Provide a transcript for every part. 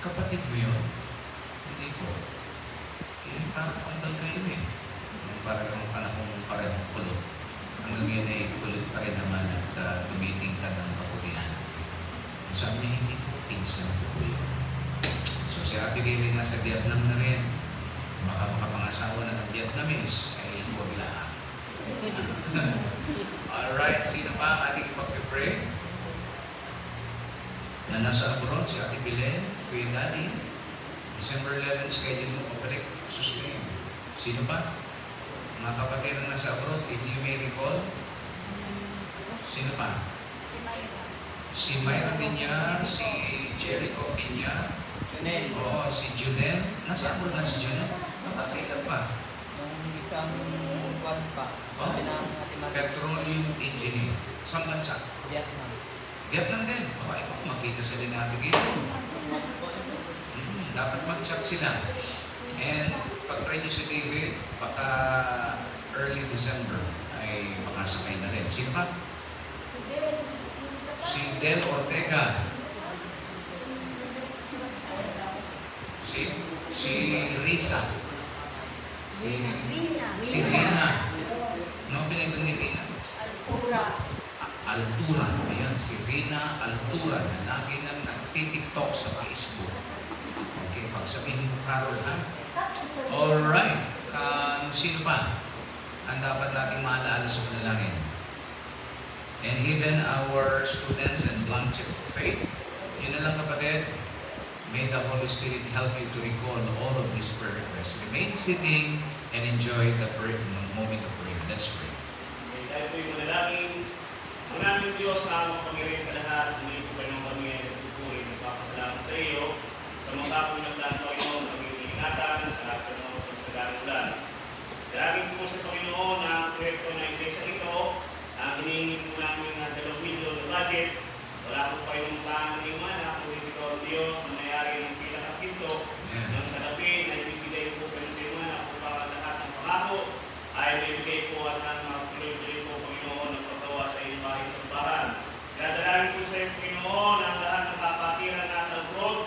Kapatid mo yun? Hindi ko. Eh, parang kambal kayo eh. Parang ang panahon parehong kulot. Hanggang yun ay kulot pa rin naman at tumitingkad ng kaputihan. Sabi niya, hindi ko, pinsan ko yun. So si Abigail ay nasa Vietnam na rin. Baka makapangasawa na ng Vietnamese, ay huwag lang. Alright, sino pa ang ating ipag-pray? Na nasa abroad, si Ate Belen, si Kuya Daddy. December 11, schedule mo pabalik, sustain. Sino pa? Mga kapatid na nasa abroad, if you may recall. Sino pa? Si Myra Binyar, si Jericho Binyar. Oo, si Junel. Nasa abroad na si Junel? Kailan pa? Yung isang buwan pa. Sabi ng ating Petroleum engineer. Saan bansa? Vietnam. Vietnam din. Okay po, makita sila na Abigail. Dapat mag-chat sila. And pag-pray niyo si David, baka early December ay makasakay na rin. Sino pa? Si Del Ortega. Si Risa. Si Rina. Ano pinito ni Rina? Altura. Ayan, si Rina Altura na lagi nang nagtitiktok sa Facebook. Okay, pagsabihin mo, Carol, ha? Alright. Sino pa ang dapat nating maalaala sa panalangin? And even our students and blank check of faith, yun na lang kapatid, may the Holy Spirit help you to recall all of these prayer requests. Remain sitting and enjoy the moment of prayer. Let's pray. Dahil po yung manalangin, ang naming Diyos na makapangyarihan sa lahat, hindi po kayo ng pamilya na tutuloy. Nagpapasalamat sa iyo, sa mga kapong nagdaan, Panginoon, ang iyong ingatan, sa lahat ng mga sasagalang ulan. Dalangin po sa Panginoon na ang proyekto na iglesia ito, ang hinihingi po namin na 2 milyon na budget. Wala po kayong plano ng iyong anak, kung hindi ko ang Diyos na mayari ng pinakakinto ng salapi na ibibigay po kayo sa iyong anak upang ang lahat ng pangako ay maibigay po at ang mga tuloy-tuloy po, Panginoon, ang paggawa sa iyong bahay sa baran. Kaya dalangin po sa iyong Panginoon ang lahat ng kapatiran nasa abroad.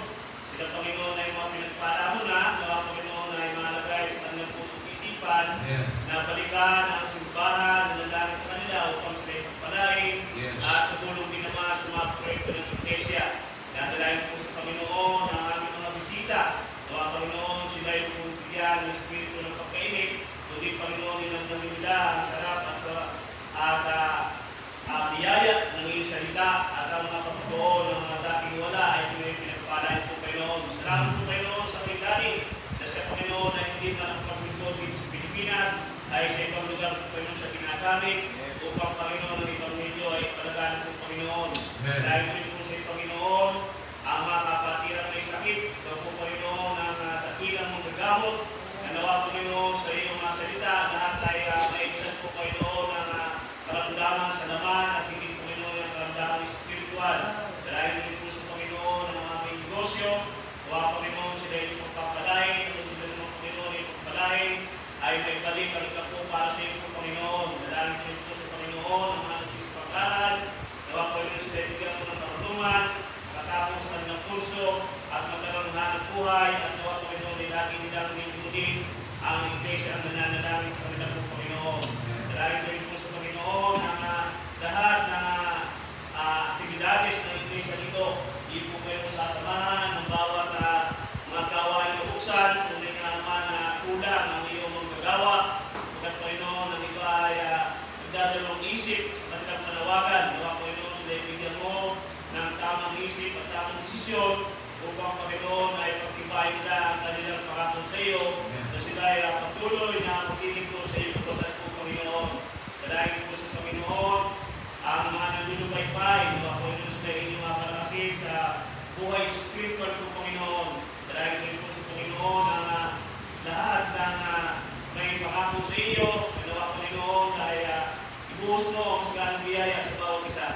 Sila, Panginoon, ay mga pinagpala mo na, mga Panginoon ay malagay sa kanilang pusong isipan, na balikan ang simbahan na nalangin sa kanila upang sila ipagpalain at tutulong din naman sa mga proyekto ng iglesia. Nadalain po sa Panginoon ang aming mga bisita. Mga Panginoon, sila ay bumibigyan ng espiritu ng pagkainip, kundi Panginoon din ang nila ang sarap at biyaya ng iyong salita at ang mga kapatuon ng mga dating wala ay pinagpalain po Panginoon. Salamat po Panginoon sa aking dating na siya Panginoon na hindi na nakapagpintod dito sa Pilipinas ay sa ibang lugar po Panginoon siya ginagamit upang Panginoon ng ibang medyo ay palagaan po Panginoon. Dahil po sa Panginoon ang mga kapatiran may sakit, ito po Panginoon ang dakilang mong gagamot na nawa Panginoon sa iyong mga salita lahat ay maibsan po Panginoon ang karamdaman sa laman at hindi Panginoon ang karamdaman spiritual. Dahil din po sa Panginoon ang mga may negosyo, nawa Panginoon sila ay pagpapalain, kung sila ng Panginoon ay pagpapalain, ay may balik ang po para sa iyo po Panginoon. Dahil din po sa Panginoon ang mga pag-aral, nawa Panginoon sila ay bigyan po ng karunungan, katapos sa kanilang kurso at magkaroon ng hanap buhay at nawa Panginoon ay lagi nilang nilingudin ang iglesia ang nananalangin sa kanilang po Panginoon. Dahil din po sa Panginoon ang lahat ng aktibidades ng iglesia nito, di po kayo sasamahan ng bawat mga gawain na buksan, kundi nga naman kulang ang iyong magagawa. Pagkat Panginoon, ang iba ay nagdadalawang isip sa kanilang panawagan. Nawa Panginoon, sila ibigyan mo ng tamang isip at tamang desisyon upang Panginoon ay pagtibayin nila ang kanilang pangako sa iyo na sila ay patuloy na maglilingkod sa iyo kapasan po Panginoon. Dahil po sa Panginoon ang mga nandulumaypay, nawa Panginoon sila inyong palakasin sa buhay spiritual po Panginoon. Dahil po sa Panginoon ang lahat ng may pangako sa iyo, nawa Panginoon ay ibuhos mo ang saganang biyaya sa bawat isa.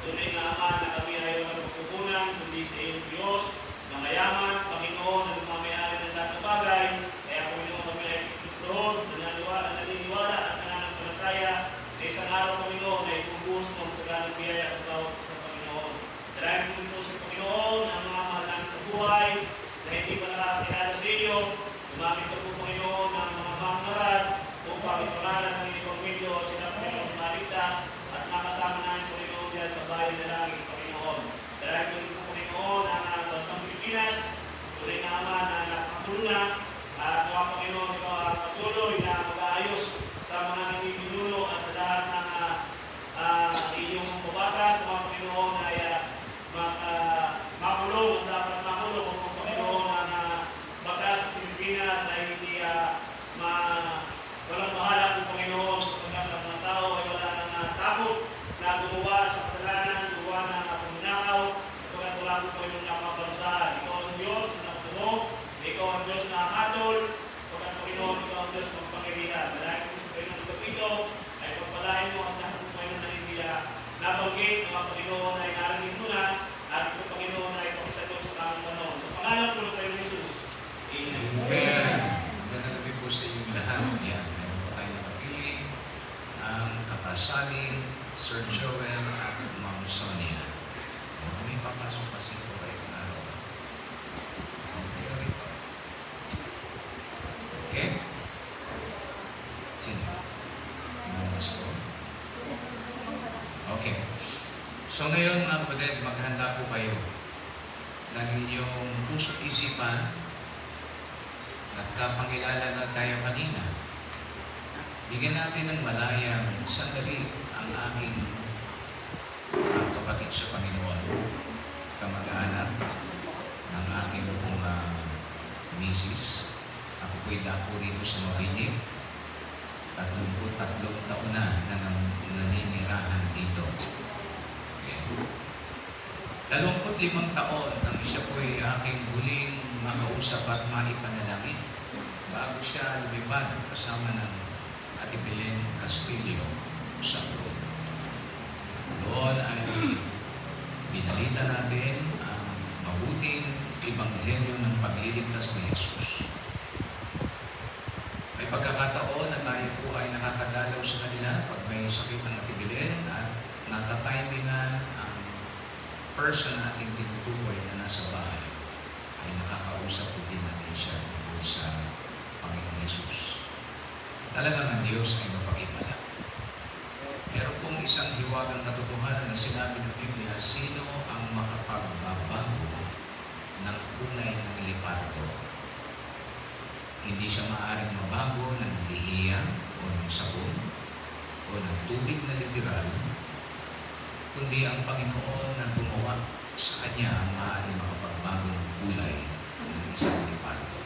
Tunay nga Ama na kami ay walang pagkukunan, kundi sa iyong Diyos na mayaman, Panginoon, na lumamayari ng lahat ng bagay. Kaya Panginoon kami ay tutulog, naniniwala at nananampalataya na isang araw Panginoon ay ibubuhos mo ang saganang biyaya sa bawat isa Panginoon. Dahil po ito sa Panginoon ang mga mahal namin sa buhay, na hindi pa nakakilala sa inyo, gumamit ko po, Panginoon, ng mga mangaral upang iparalan ng inyong pamilyo sila, Panginoon, maligtas at makasama namin, Panginoon, dyan sa bayan na langit, Panginoon. Dahil po, Panginoon, ang Bansang Pilipinas, tuloy na Ama na nakatulungan at mga Panginoon, ikaw ang patuloy na mag-aayos sa mga nagpipinuno at sa lahat ng inyong kabatas, mga Panginoon, ay makulong at dapat makulong kung Panginoon ang batas sa Pilipinas ay hindi walang bahala kung Panginoon sapagkat ang mga tao ay wala nang takot na gumawa sa kasalanan, gumawa ng pagnanakaw, sapagkat wala kung Panginoon na maparusahan. Ikaw ang Diyos na nagtulong, ikaw ang Diyos na hatol, sapagkat Panginoon, ikaw ang Diyos ng pangilihan. Dahil kung sa Panginoon kapito ay pagpalain mo ang lahat ng Panginoon na hindi nabanggit, mga Panginoon ay narinig mo na, at ito Panginoon ay pakisagot sa tamang panahon. Sa pangalan po ng Panginoon Jesus. Amen. Amen. Magandang gabi po sa inyong lahat. Yan, meron po tayo nakapili ang kakasali, Sir Joel at Ma'am Sonia. May papasok kasi po kayo ng araw. Okay, rito. Okay? Sino? Mas po. Okay. So ngayon mga kapatid, maghanda po kayo ng inyong puso't isipan. Nagkapangilala na tayo kanina. Bigyan natin ng malayang sandali ang aking kapatid sa Panginoon, kamag-anak ng aking mga misis. Ako po'y dako rito sa Mabinig. 33 taon na naninirahan dito. 25 taon nang siya po'y aking huling makausap at maipanalangin bago siya lumipad kasama ng Ate Belen Castillo sa Rome. Doon ay binalita natin ang mabuting ebanghelyo ng pagliligtas ni Jesus. May pagkakataon na tayo po ay nakakadalaw sa kanila pag may sakit ng Ate Belen at natatimingan ang person na ating tinutukoy na nasa bahay ay nakakausap din natin siya tungkol sa Panginoon Jesus. Talagang ang Diyos ay mapakimala. Meron pong isang hiwagang katotohanan na sinabi ng Biblia, sino ang makapagbabago ng kulay ng lepardo? Hindi siya maaaring mabago ng lihiya o ng sabon o ng tubig na literal, kundi ang Panginoon na gumawa sa Kanya ang maaaring makapagbago ng kulay ng isang lepardo.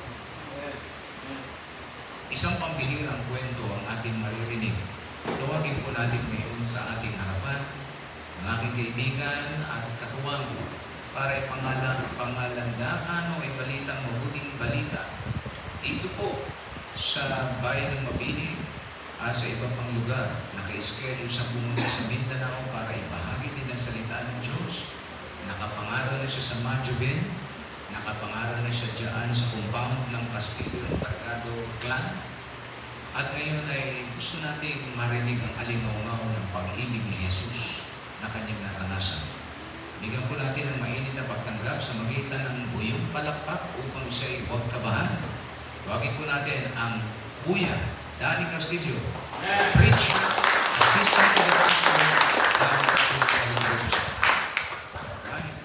Isang pambihirang kwento ang ating maririnig. Tawagin po natin ngayon sa ating harapan ang aking kaibigan at katuwang para ipangalandakan o ibalitang mabuting balita dito po sa bayan ng Mabinig sa iba pang lugar. Naka-schedule sa pumunta sa Mindanao para ibahagi din ang salita ng Diyos. Nakapangaral na siya sa Majubin. Nakapangaral na siya dyan sa compound ng Castillo ng Targado Clan. At ngayon ay gusto nating marinig ang alingaw-ngaw ng pag-ibig ni Jesus na kanyang naranasan. Bigyan po natin ang mainit na pagtanggap sa magitan ng buyong palakpak upang siya ay huwag kabahan. Tawagin po natin ang Kuya Danny Castillo, preacher, assistant to the pastor, Danny Castillo. Alright.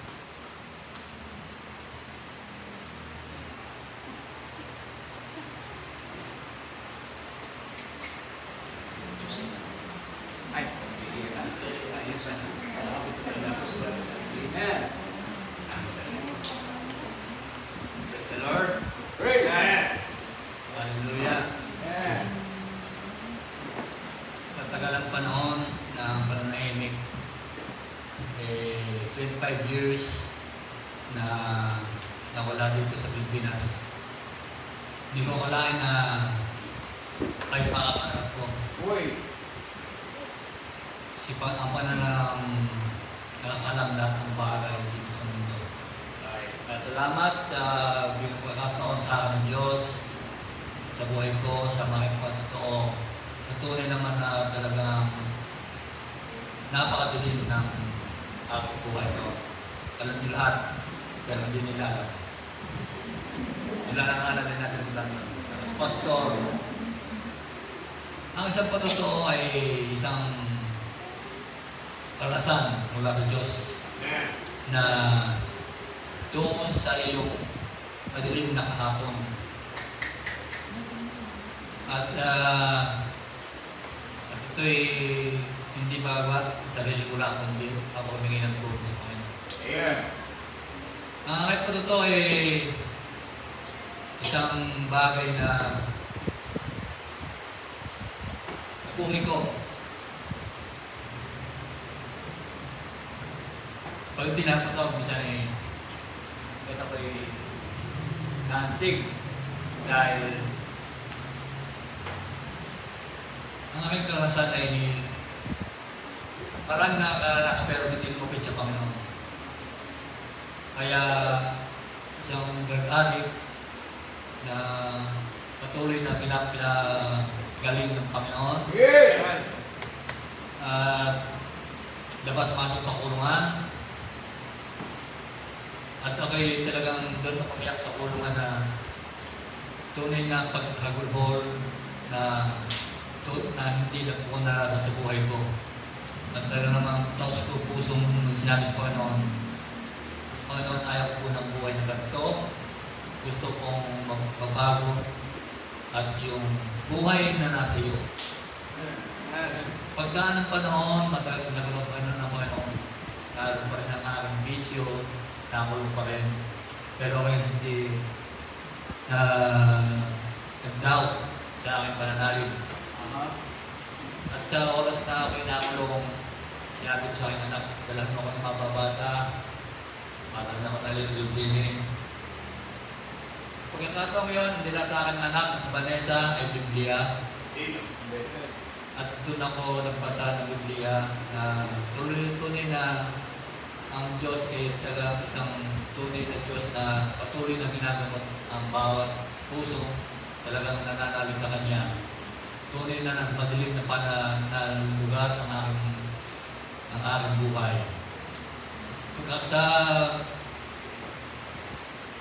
Ay, bigyan natin. Ayun sana. Amen. The Lord. Praise. Hallelujah. Amen. Sa tagalang panahon ng pananahimik, 25 years na nawala dito sa Pilipinas. Hindi ko akalain na kayo makakarap ko. Uy. Ang pananang nakakalam lahat ng bagay dito sa mundo. Salamat sa binagpagkataon sa akin ng Diyos, sa buhay ko, sa mga patotoo. Tunay naman na talagang napakadilim ng aking buhay ko. Alam niyo lahat, pero hindi nila alam. Wala nang alam na nasa lugar yun. Tapos pastor, ang isang patotoo ay isang kalasan mula sa Diyos na tungo sa iyong madilim na kahapon. At ito'y hindi babat sa sarili ko lang, kundi ako humingi ng tulong sa Panginoon. Ang aking patotoo ay isang bagay na nabuhay ko. Pag tinapatawag, minsan ay ito ko'y naantig dahil ang aking karanasan ay parang nakaranas pero hindi kumapit sa Panginoon. Kaya isang drug addict na patuloy na pinagaling ng Panginoon. At labas-masok sa kulungan. At ako'y talagang doon na pumiyak sa kulungan na tunay na paghagulhol na hindi na po narasa sa buhay ko. At talaga namang taos ko pusong sinabi sa Panginoon, Panginoon, ayaw ko ng buhay na ganito. Gusto kong magbabago at yung buhay na nasa iyo. Pagdaan ng panahon, matagal sa nagulong ng Panginoon, lalo pa rin ang aking bisyo, nakulong pa rin. Pero ay hindi nag-doubt sa aking pananalig. At sa oras na ako'y nakulong, sinabi ko sa aking anak, dalhan mo ako ng mababasa, matagal na ako nalilutinin. Pagkakataon ko yun, nila sa aking anak na sa Vanessa ay Biblia. At doon ako nagbasa ng Biblia na tunay na ang Diyos ay talagang isang tunay na Diyos na patuloy na ginagamot ang bawat puso, talagang nananalig sa Kanya. Tunay na nasa madilim na lugar ang aking buhay. Sa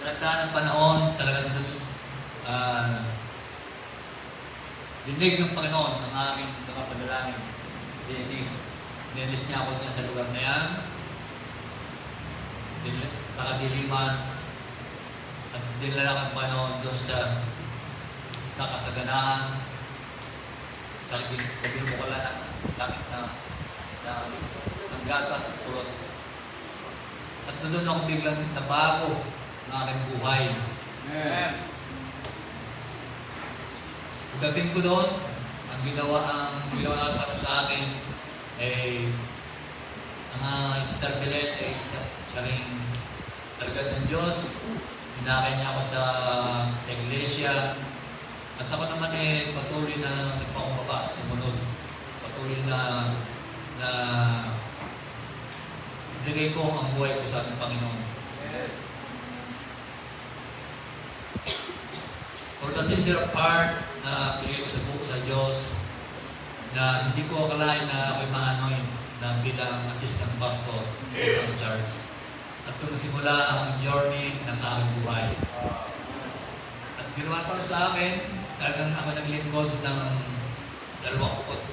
nagdaan ng panahon, talaga sa dinig ng Panginoon ang aking nakapadalangin. Dinis niya ako niya sa lugar na yan, sa kadiliman, at dinala ng Panginoon doon sa kasaganaan, sa binubukalan ng langit na ang gatas at pulot. At doon ako biglang nabago ng aking buhay. Amen. Pagdating ko doon, ang ginawa ng Panginoon sa akin ay ang Sister Belen ay siya rin talaga ng Diyos. Hinakay niya ako sa iglesia. At ako naman patuloy na nagpakumbaba, sumunod. Patuloy na ibigay ko ang buhay ko sa ating Panginoon. For the sincere part na pinigay ko sa buko sa Diyos, na hindi ko akalain na ako'y maanoin na bilang assistant pastor sa isang church. At doon nagsimula ang journey ng aking buhay. At ginawa pa sa akin, talagang ako naglingkod ng 24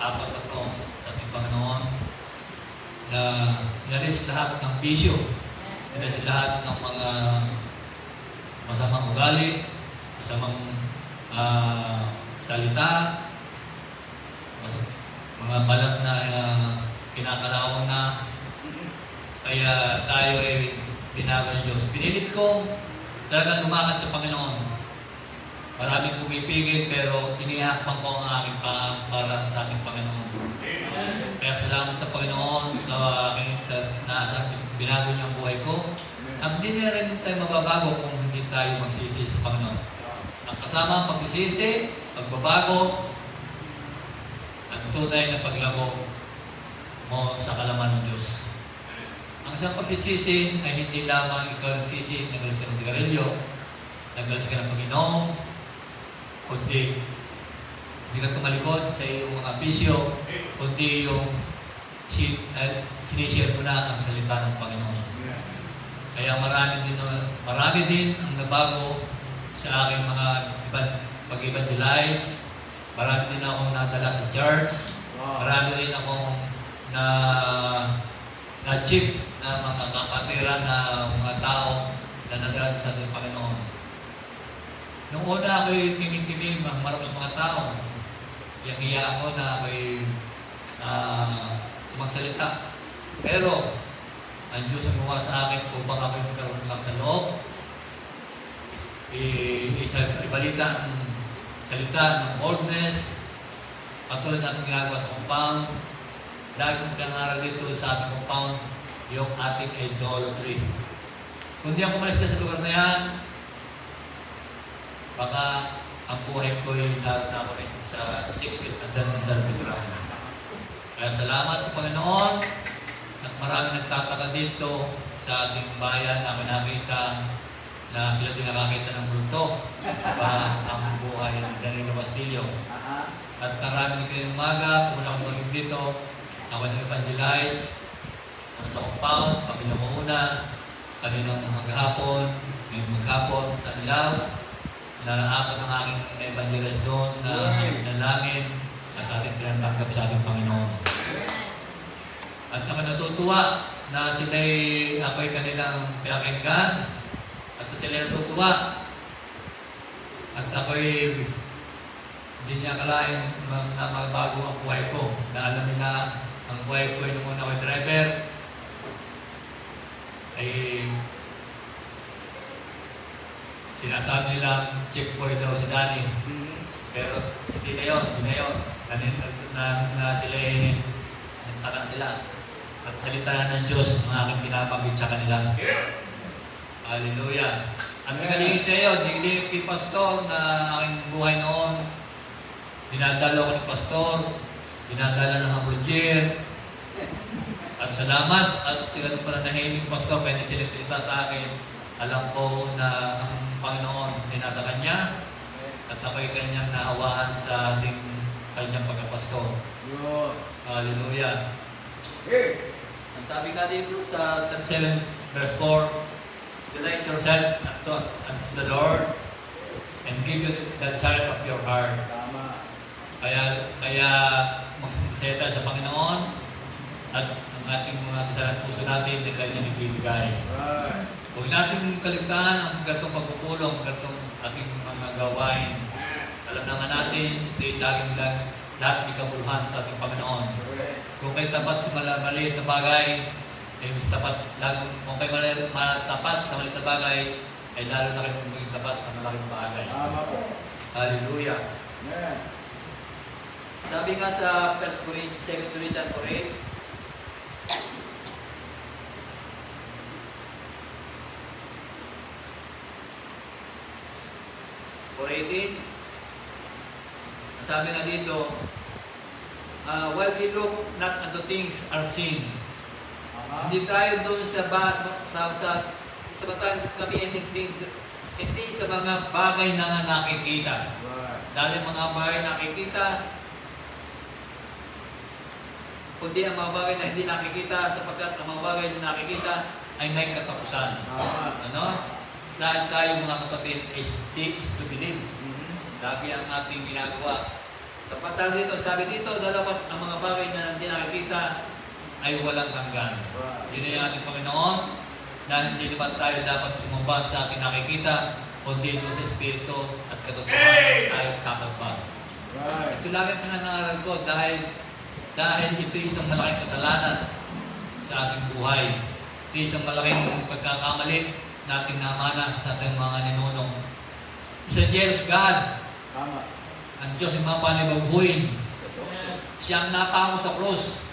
na taon sa ating Panginoon na inalis lahat ng bisyo, inalis lahat ng mga masamang ugali, masamang salita, mga balat na kinakalawang na. Kaya tayo ay binago ng Diyos. Pinilit ko talagang lumakad sa Panginoon. Maraming pumipigil pero inihakpan ko ang aking para sa ating Panginoon. Kaya salamat sa Panginoon sa binago niya ang buhay ko. At hindi na rin tayo mababago kung hindi tayo magsisisi sa Panginoon. Ang kasama ang pagsisisi, pagbabago, at tunay na paglago mo sa kalaman ng Diyos. Ang isang pagsisisi ay hindi lamang ikaw nagsisi, nagalis ka ng sigarilyo, nagalis ka ng pag-inom, kundi hindi ka tumalikod sa iyong mga bisyo, kundi yung sinishare mo na ang salita ng Panginoon. Kaya marami din ang nabago sa aking mga pag-evangelize. Marami din akong nadala sa church. Marami rin akong na-chip na mga kapatiran na mga tao na nadala sa ating Panginoon. Noong una ako'y timid-timid, marap sa mga tao. Hiya ako na ako'y magsalita. Pero, ang Diyos ang gumawa sa akin upang ako'y magkaroon lang sa loob. Ibalita ang salita ng boldness. Patuloy natin ginagawa sa compound. Lagi mong pinangaral dito sa ating compound yung ating idolatry. Kung di ako malis ka sa lugar na yan, baka ang buhay ko ay naroon ako rin sa 6 feet under the ground. Kaya salamat sa Panginoon at marami nagtataka dito sa ating bayan na nakita na sila din nakakita ng multo ba ang buhay ni Danilo Castillo. At marami din kayo umaga, kung wala akong dito, ako nag-evangelize sa compound, pamilya ko una, kaninang maghapon, ngayong maghapon sa Ilaw, na apat ang aking evangelize doon na nalangin at ating pinatangkap sa ating Panginoon. At ako natutuwa na ako'y kanilang pinakinggan at sila natutuwa at ako'y hindi niya akalain na magbago ang buhay ko. Na alam na ang buhay ko ay nung una ako'y driver ay sinasabi nila check boy daw si Danny. Pero hindi na yun. Na sila nagtaka na sila. At salita ng Diyos ang aking pinabanggit sa kanila. Hallelujah. Ang pinalingit sa iyo, dilig kay Pastor na aking buhay noon. Dinadala ko ni Pastor, dinadala ng Hamburger. At salamat at sila pala nahimik Pastor, pwede sila salita sa akin. Alam ko na ang Panginoon ay nasa Kanya at ako'y Kanyang nahawaan sa ating Kanyang pagkapastor. Hallelujah. Ang sabi ka dito sa 37 verse 4, delight yourself unto the Lord and give you the desire of your heart. Kaya magsasaya tayo sa Panginoon at ang ating mga kasalan puso natin ay Kanya nagbibigay. Huwag natin kaligtaan ang ganitong pagpupulong, ganitong ating mga gawain. Alam naman natin, ito'y lahat may kabuluhan sa ating Panginoon. Kung kayo tapat sa maliit na bagay, ay mas tapat, kung kayo tapat sa maliit na bagay, ay lalo na kayo maging tapat sa malaking bagay. Hallelujah. Sabi nga sa 2 Corinthians 4:8, sabi nga dito, while we look not unto things are seen. Hindi tayo doon sa batang kami hindi sa mga bagay na nakikita. Dahil mga bagay nakikita, kundi ang mga bagay na hindi nakikita, sapagkat ang mga bagay na nakikita ay may katapusan. Dahil tayo mga kapatid, see is to believe. Sabi ang ating ginagawa. Kapag dito, sabi dito, dalawa ang mga bagay na hindi nakikita ay walang hanggan. Yun ay ating Panginoon na hindi naman tayo dapat sumamba sa ating nakikita, kundi doon sa Espiritu at katotohanan tayo kakabang. Ito lang ang pinangaral ko dahil ito isang malaking kasalanan sa ating buhay. Ito isang malaking pagkakamali nating namana sa ating mga ninunong. Isa jealous God. Ang Diyos ay mapanibaghuin. Siya ang natamo sa krus,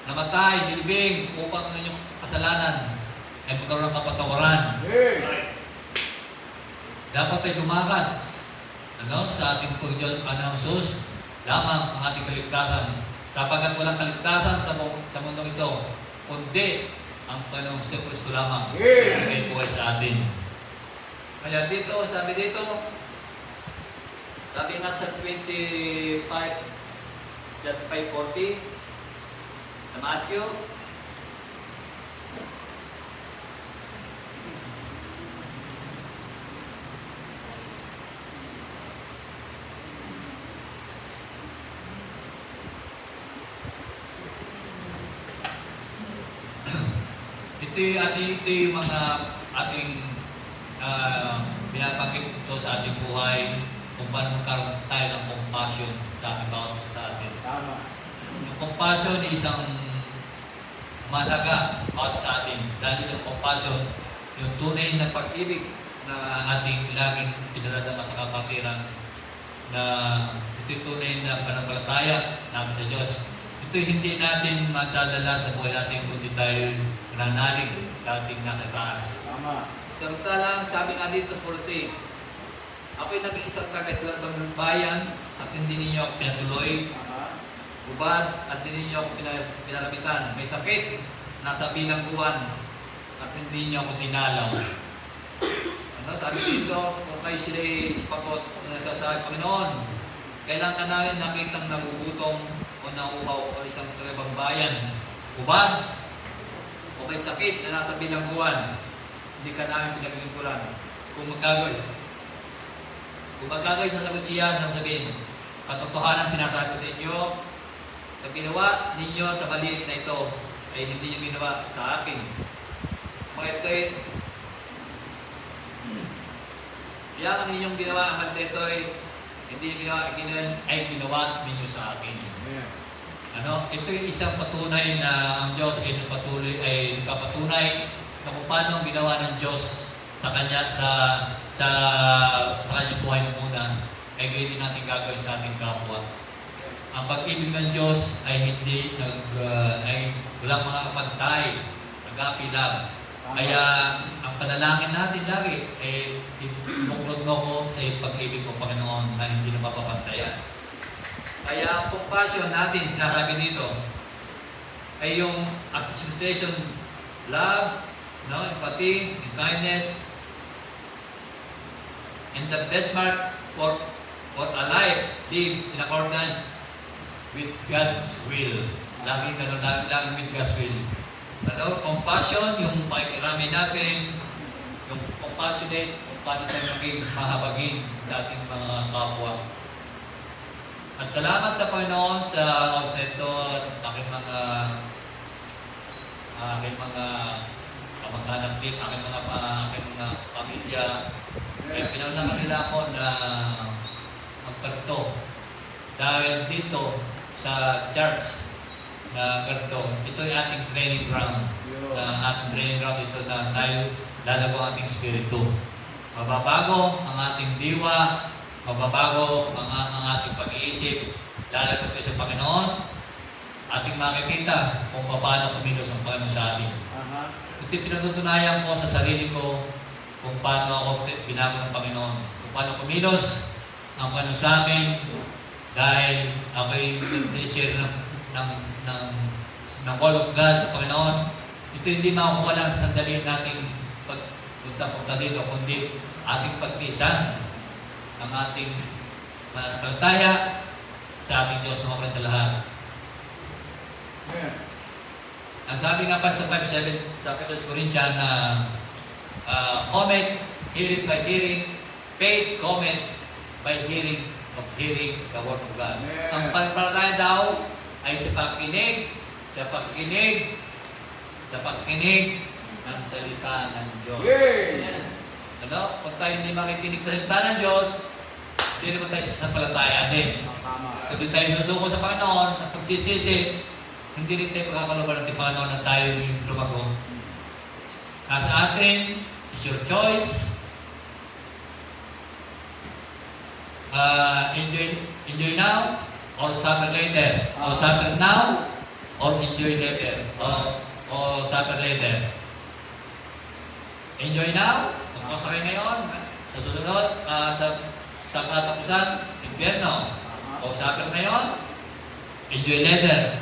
namatay, nilibing upang ang inyong kasalanan ay magkaroon ng kapatawaran. Dapat ay lumakad sa ating Panginoon Jesus lamang ang ating kaligtasan. Sapagkat walang kaligtasan sa mundong ito, kundi ang Panginoong Kristo lamang ay buhay sa atin. Kaya dito, sabi nga sa 25, John 5:40, sa Matthew, ito yung mga ating binabanggit ito sa ating buhay kung paano magkaroon tayo ng compassion sa ating bawat isa sa atin. Tama. Yung compassion ay isang mahalaga bawat sa atin. Dahil yung compassion, yung tunay na pag-ibig na ating laging pinaradama sa kapatiran, na ito'y tunay na panampalataya natin sa Diyos. Ito'y hindi natin madadala sa buhay natin kundi tayo nananalig sa ating nasa taas. Tama. Samantalang sabi nga dito sa 40, ako'y naging isang tagaitlang ng bayan at hindi ninyo ako pinatuloy. Tama. Ubad at hindi ninyo ako pinaramitan. May sakit, nasa bilangguan at hindi ninyo ako tinalaw. Ano, sabi dito, kung kayo sila'y pagod na nasasabi, Panginoon, kailangan namin nakitang nagugutom o nauhaw o isang tagabang bayan. Ubad o may sakit na nasa bilangguan, hindi ka namin pinaglingkuran. Kung magkagay, sasagot siya, sasabihin, katotohanan sinasabi ko sa inyo, sa ginawa ninyo sa maliit na ito, ay hindi nyo ginawa sa akin. Mga ito'y, yan ang inyong ginawa, ang maliit na ito ay hindi nyo ginawa ninyo sa akin. Ano, ito yung isang patunay na ang Diyos ay nagpapatunay na kung paano ang ginawa ng Diyos sa kanya sa kanyang buhay ng una ay gayon din natin gagawin sa ating kapwa. Ang pag-ibig ng Diyos ay hindi ay walang mga kapantay, nag-apilag. Kaya ang panalangin natin lagi ay imuklod mo ko sa pag-ibig mo, Panginoon, na hindi na mapapantayan. Kaya ang compassion natin, sinasabi dito, ay yung as demonstration, love, empathy, and kindness, and the benchmark for a life lived in accordance with God's will. Laging ganun, laging with God's will. Ano, compassion, yung pakikirami natin, yung compassionate, kung paano tayo maging mahabagin sa ating mga kapwa. At salamat sa Panginoon sa oras na ito at aking mga kamag-anak din, aking mga pamilya. Kaya pinaunahan nila ako na magkarto. Dahil dito sa church na karto, ito ay ating training ground. Ating training ground ito na tayo lalago ang ating spirito. Mababago ang ating diwa, mababago ang ating pag-iisip, lalagay ko sa Panginoon, ating makikita kung paano kumilos ang Panginoon sa atin. Ito pinatutunayan ko sa sarili ko kung paano ako binago ng Panginoon, kung paano kumilos ang Panginoon sa akin dahil ako'y nag-share ng Word of God sa Panginoon. Ito hindi makukuha lang sa sandali nating pagpunta dito, kundi ating pagtiisan ang ating mananampalataya sa ating Diyos na mapalit sa lahat. Ang sabi nga pa sa 5:7 sa 1 Corinthians na comment, hearing by hearing, faith comment by hearing of hearing the Word of God. Ang pananampalataya daw ay sa pagkinig ng salita ng Diyos. Ano? Kung tayo hindi makikinig sa salita ng Diyos, hindi naman tayo sasampalataya din. Kung tayo susuko sa Panginoon at pagsisisi, hindi rin tayo pagkakaluban ng Panginoon na tayo yung lumago. Nasa atin, it's your choice. Enjoy now or suffer later. Or suffer now or enjoy later. Or suffer later. Enjoy now, kung masakay ngayon, sa susunod, sa katapusan, impyerno. O suffer ngayon, enjoy later.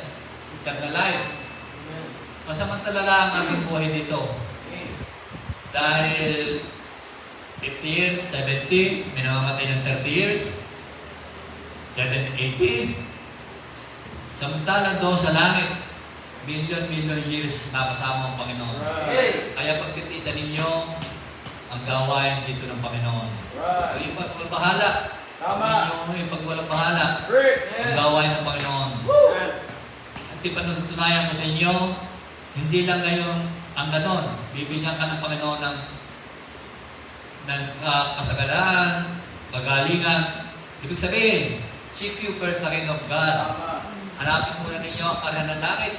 Eternal life. Masamantala lang ang ating buhay dito. Dahil 50 years, 70, may namamatay ng 30 years, 70, 80. Samantalang doon sa langit, million years na kasama ang Panginoon. Kaya pagtitiisan ninyo ang gawain dito ng Panginoon. Yung pagbahala, yung pagwalang bahala, ang gawain ng Panginoon. At ipatutunayan ko sa inyo, hindi lang ngayon ang ganon, bibigyan ka ng Panginoon ng kasagalan, kagalingan. Ibig sabihin, seek you first the kingdom of God. Hanapin muna ninyo ang karyan ng langit.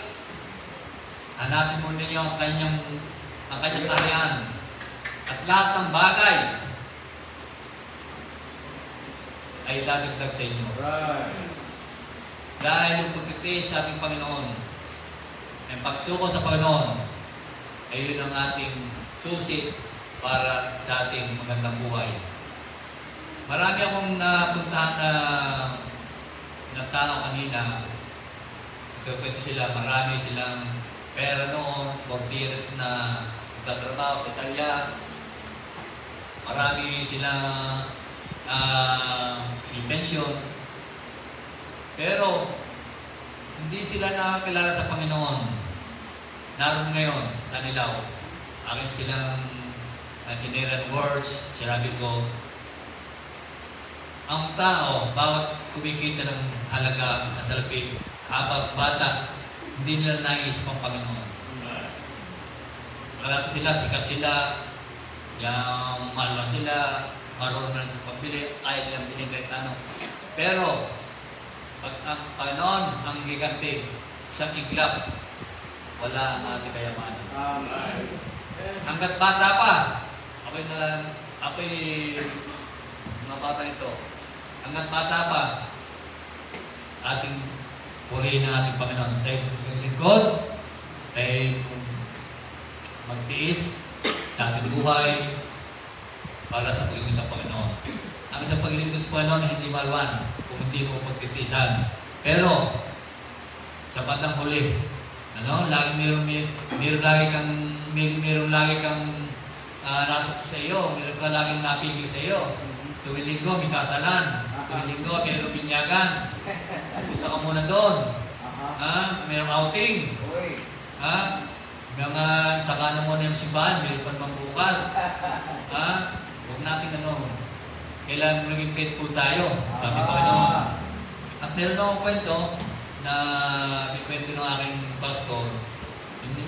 Hanapin muna ninyo ang kanyang karyan. At lahat ng bagay ay dadagdag sa inyo. Dahil yung pagtitiis sa ating Panginoon, ang pagsuko sa Panginoon, ay yun ang ating susi para sa ating magandang buhay. Marami akong napuntahan na tao kanina. Kwento sila, marami silang pera noon, 4 years na nagtatrabaho sa Italia. Marami silang i-pension. Pero, hindi sila nakakilala sa Panginoon. Naroon ngayon, sa Nilaw. Akin silang siniran words, sinabi ko, ang tao, bawat kumikita ng halaga ng salapi, habang bata, hindi nila naisip ang Panginoon. Kalata sila, sikat sila, yung malwa sila, marunong na ng pagbili, kaya nilang bilhin kahit ano. Pero, pag ang Panginoon ang giganti, isang iglap, wala ang ating kayamanan. Hanggat bata pa, ako'y mga bata ito, hanggat bata pa, ating purihin ang ating Panginoon. Tayo lingkod, tayo magtiis sa ating buhay para sa paglingkod sa Panginoon. Ang isang paglingkod sa Panginoon ay hindi malwan kung hindi mo pagtitiisan. Pero, sa bandang huli, meron lagi kang natuto sa iyo, meron ka laging napigil sa iyo. Tuwing linggo, may kasalan. Tuwing linggo, meron binyagan. Punta ka muna doon. Mayroong outing. Saka na muna yung simbahan, mayroon pa naman bukas. Huwag natin kailangan maging faithful tayo. Kami Panginoon. At meron akong kwento na may kwento ng aking pastor.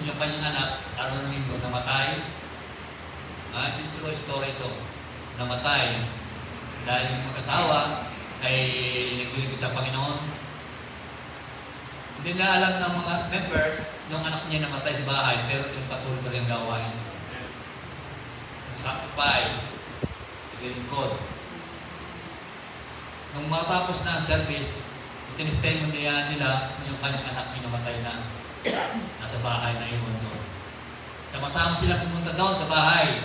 Yung kanyang anak, araw ng linggo, namatay. Ito yung true story ito. Namatay. Dahil yung mag-asawa ay naglilingkod sa Panginoon. Hindi na alam ng mga members nung anak niya namatay sa bahay, pero patuloy pa rin ang gawain. Sacrifice, naglilingkod. Nung matapos na ang service, itinestemo nila yung kanyang anak ay namatay na nasa bahay na iwan doon. Sama-sama sila pumunta doon sa bahay.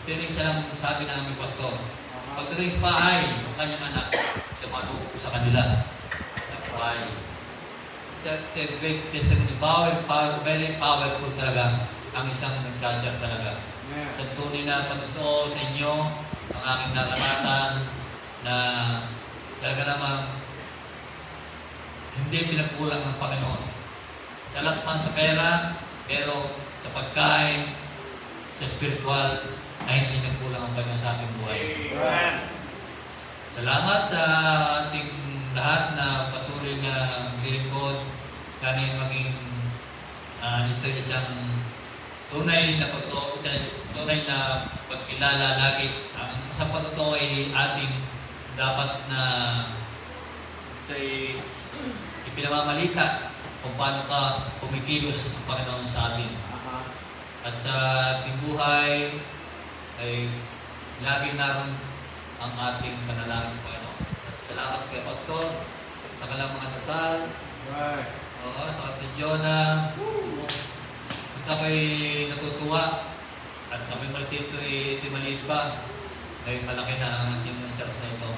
Itinig silang sabi ng aming pastor. Pagdating sa bahay, yung kanyang anak, sumaluko sa kanila. Why? It's a great testimony. Very powerful talaga ang isang nag-charge talaga. Sa tunay na patutuo sa inyo, ang aking naranasan na talaga namang hindi pinagkulang ng Panginoon. Sa lahat man sa pera, pero sa pagkain, sa spiritual, ay hindi nagkulang ang Panginoon sa ating buhay. Salamat sa ating lahat na patuloy na lilingkod. Sana maging ito isang tunay na pagkilala lagi. Ang isang patutuo ay ating dapat na ito'y ipinamamalita kung paano ka kumikilos ang Panginoon sa atin. At sa ating buhay ay lagi naroon ang ating panalangin sa Panginoon. At salamat kay Pastor sa kanilang mga dasal. Sa Ate Jonah. At ako'y natutuwa. At kami malito ay maliit pa. Ay malaki na ang simula ng church na ito.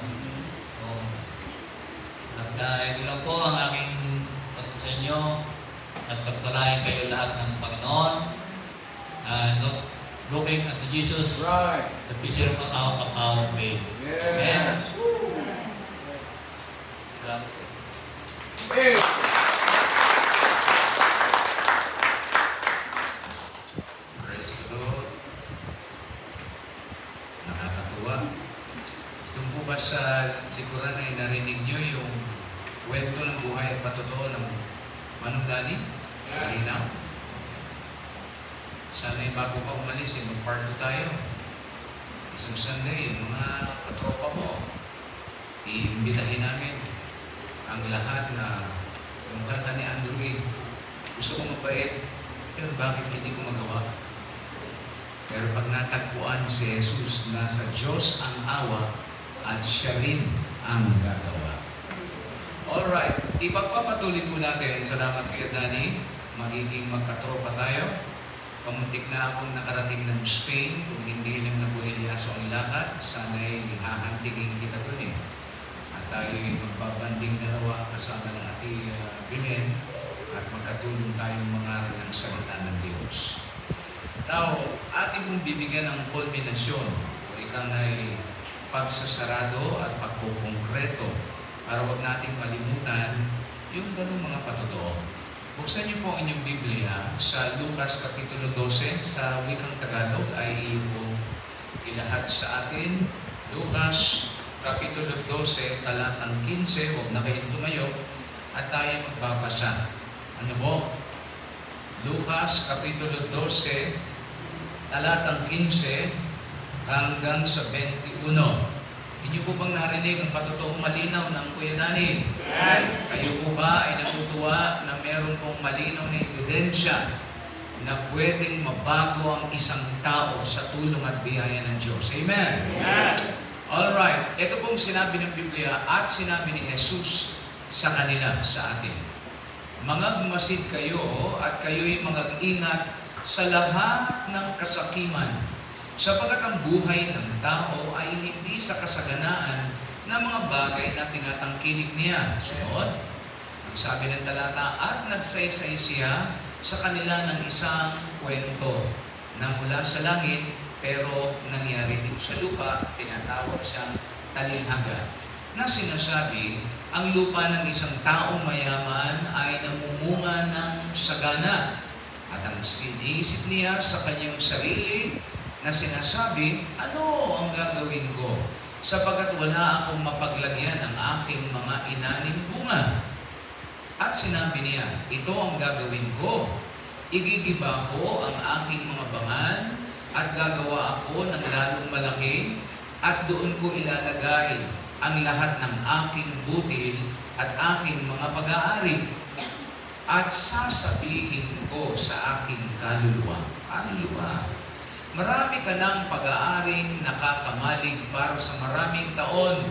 At ito lang po ang aking patut sa inyo. At pagpalain kayo lahat ng Panginoon. Not looking unto Jesus, the fisher out of our faith. Amen. Praise the Lord. Nakakatuwa. Doon po ba sa likuran ay narinig nyo yung kwento ng buhay at patutuo ng Manong Dani? Kalinaw? Sana yung bago ka umalis, mag-part 2 tayo. Isang Sunday, yung mga katropa mo, iimbitahin namin ang lahat na yung kanta ni Andrew A. Gusto ko mapait, pero bakit hindi ko magawa? Pero pag natagpuan si Jesus, nasa Diyos ang awa at siya rin ang gagawa. Alright, ipagpapatuloy po natin. Salamat kay Danny. Magiging magkatropa tayo. Kamuntik na akong nakarating ng Spain. Kung hindi lang nabulilyaso ang lakad, sana'y hahantigin kita dun eh. At tayo'y magbabanding dalawa kasama ng Ate Belen at magkatulong tayong mangaral ng salita ng Diyos. Now, ating mong bibigyan ng kulminasyon o ikang ay pagsasarado at pagkukongkreto para huwag nating malimutan yung ganung mga patotoo. Buksan niyo po ang inyong Biblia sa Lucas Kapitulo 12 sa wikang Tagalog ay iyong ilahat sa atin. Lucas Kapitulo 12, talatang 15, huwag na kayong tumayo at tayo magbabasa. Ano po? Lucas Kapitulo 12, talatang 15 hanggang sa 21. Inyo po bang narinig ang patotoong malinaw ng Kuya Dani? Kayo po ba ay natutuwa na meron pong malinaw na ebidensya na pwedeng mabago ang isang tao sa tulong at biyaya ng Diyos? Amen? Alright, ito pong sinabi ng Biblia at sinabi ni Jesus sa kanila, sa atin. Mangagmasid kayo at kayo'y mag-ingat sa lahat ng kasakiman, sapagkat ang buhay ng tao ay hindi sa kasaganaan ng mga bagay na tinatangkilik niya. Sunod, ang sabi ng talata, at nagsaysay siya sa kanila ng isang kwento na mula sa langit, pero nangyari dito sa lupa, tinatawag siyang talinghaga, na sinasabi, ang lupa ng isang taong mayaman ay namumunga ng sagana. At ang sinisip niya sa kanyang sarili na sinasabi, ano ang gagawin ko? Sapagkat wala akong mapaglagyan ng aking mga inaning bunga. At sinabi niya, ito ang gagawin ko. Igigiba ko ang aking mga bangan at gagawa ako ng lalong malaki at doon ko ilalagay ang lahat ng aking butil at aking mga pag-aari. At sasabihin ko sa aking kaluluwa, marami ka ng pag-aaring nakakamalig para sa maraming taon.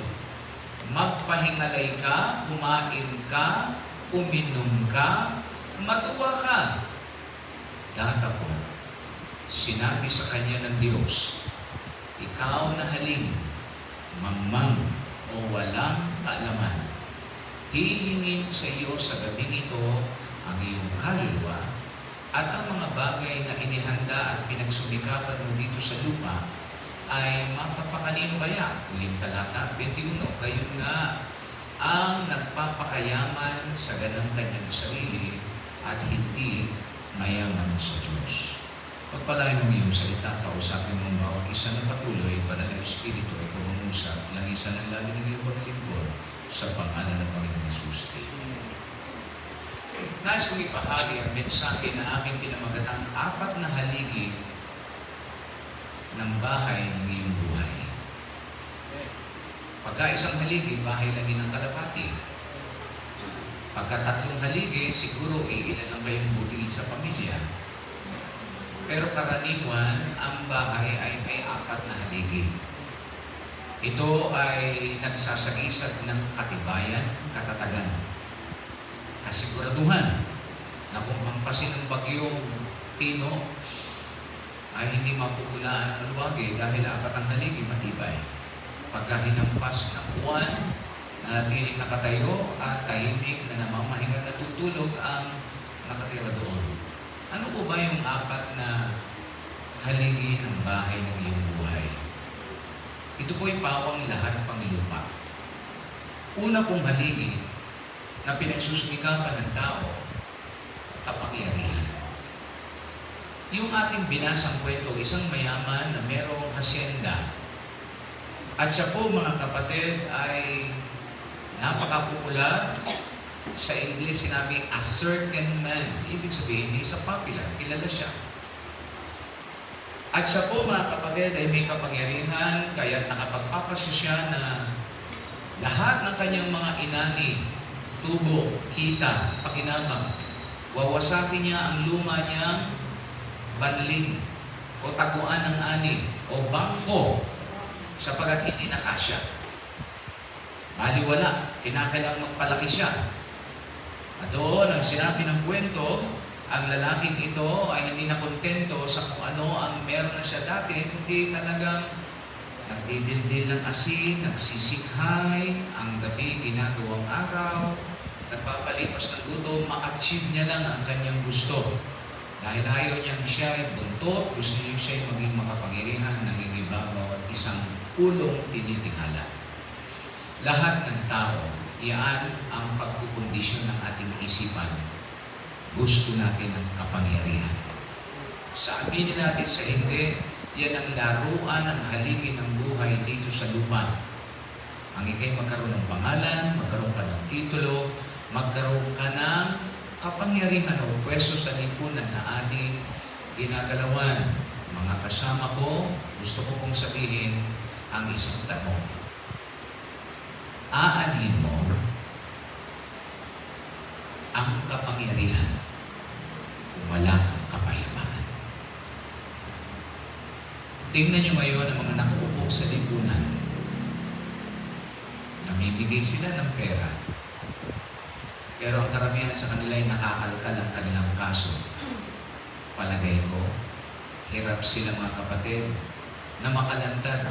Magpahingalay ka, kumain ka, uminom ka, matuwa ka. Datapon, sinabi sa kanya ng Diyos, ikaw na haling, mangmang o walang kaalaman, hihingin sa iyo sa gabing ito ang iyong kaluluwa at ang mga bagay na inihanda at pinagsumikapan mo dito sa lupa ay mapapakanino kaya? Uling talata 21, gayon nga ang nagpapakayaman sa ganang kanyang sarili at hindi mayaman sa Diyos. Pagpalain mo iyong salita, kausapin mo ang bawat isa na patuloy, banal na Espiritu ay pumangusap, langisan ng labi ng iyong paglingkod sa pangalan ng Panginoon Jesus. Nais kong ipahagi ang mensahe na aking pinamagatang 4 na haligi ng bahay ng iyong buhay. Pagka isang haligi, bahay lang yun ang kalapati. Pagka 3 haligi, siguro ilan lang kayong butil sa pamilya. Pero karaniwan, ang bahay ay may 4 na haligi. Ito ay nagsasagisag ng katibayan, katatagan, kasiguraduhan na kung hampasin ng bagyong Tino ay hindi mapupulaan ang luwagi dahil 4 ang haligi, matibay. Pagka hinampas ng uwan, nanatiling nakatayo at tahimik na namamahinga at natutulog ang nakatira doon. Ano po ba yung 4 na haligi ng bahay ng iyong buhay? Ito po ay pawang lahat pang lupa. Una pong haligi na pinagsusumikapan ng tao, kapangyarihan. Yung ating binasang kwento, isang mayaman na merong hasyenda. At siya po, mga kapatid, ay napaka-popular. Sa English, sinabi, a certain man. Ibig sabihin, hindi sa popular. Kilala siya. At siya po mga kapatid ay may kapangyarihan kaya't nakapagpapasya siya na lahat ng kanyang mga inani, tubo, kita, pakinabang, wawasakin niya ang luma niyang banling o taguan ng ani o bangko sapagkat hindi na kasya. Baliwala, kinakailangang magpalaki siya. At doon, ang sinabi ng kwento, ang lalaking ito ay hindi na kontento sa kung ano ang meron na siya dati, kundi talagang nagdidildil ng asin, nagsisikhay, ang gabi ginagawang araw, nagpapalipas ng gutom, ma-achieve niya lang ang kanyang gusto. Dahil ayaw niyang siya ay buntot, gusto niya siya ay maging makapangyarihan, nangingibabaw at isang ulong tinitingala. Lahat ng tao, iyan ang pagkukondisyon ng ating isipan. Gusto natin ng kapangyarihan. Sabihin natin sa hindi, yan ang laruan ng haligi ng buhay dito sa lupa. Ang ikay magkaroon ng pangalan, magkaroon ka ng titulo, magkaroon ka ng kapangyarihan o pwesto sa lipunan na ating ginagalawan. Mga kasama ko, gusto ko pong sabihin ang isang tanong. Aanhin mo ang kapangyarihan kung wala kang kapayapaan. Tingnan niyo ngayon ang mga nakaupo sa lipunan. Namimigay sila ng pera. Pero ang karamihan sa kanila ay nakakalkal ang kanilang kaso. Palagay ko, hirap sila mga kapatid na makalantad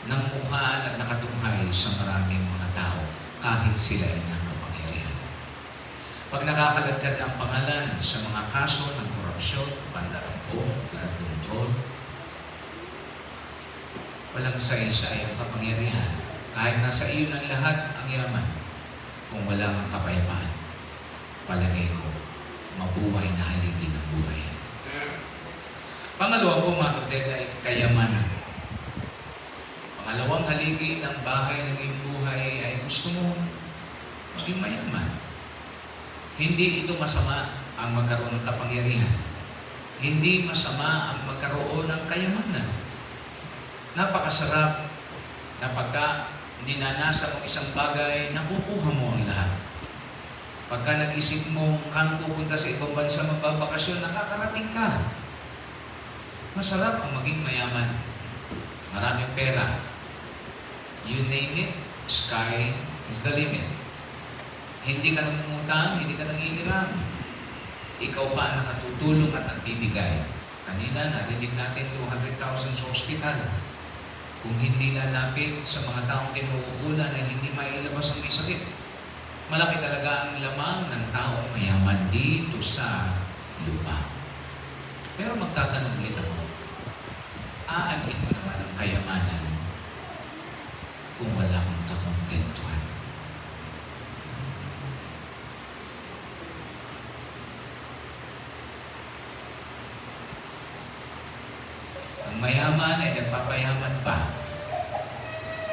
ng mukhaan at nakatunghay sa maraming mga tao kahit sila ay ng kapangyarihan. Pag nakakalagkad ang pangalan sa mga kaso ng korupsyon, pandarampong, flood control, walang saysay ang kapangyarihan. Kahit nasa iyo ng lahat ang yaman, kung wala kang kapayapaan, palagay ko, mabuhay na haligi ng buhay. Pangalawa po mga kapatid ay kayamanan. Pangalawang haligi ng bahay ng iyong buhay ay gusto mo maging mayaman. Hindi ito masama ang magkaroon ng kapangyarihan. Hindi masama ang magkaroon ng kayamanan. Napakasarap na pagka ninanasa mo isang bagay, nakukuha mo ang lahat. Pagka nag-isip mo kang pupunta sa ibang bansa magbabakasyon, nakakarating ka. Masarap ang maging mayaman. Maraming pera. You name it, sky is the limit. Hindi ka nangungutang, hindi ka nangihiram. Ikaw pa ang nakatutulong at nagbibigay. Kanina, narinig natin 200,000 sa ospital. Kung hindi lalapit sa mga taong kinukulan na hindi mailabas ang may sakit. Malaki talaga ang lamang ng taong mayaman dito sa lupa. Pero magtatanong ulit ako, aanhin mo naman ang kayamanan kung wala kang kakontentuhan. Ang mayaman ay nagpapayaman pa.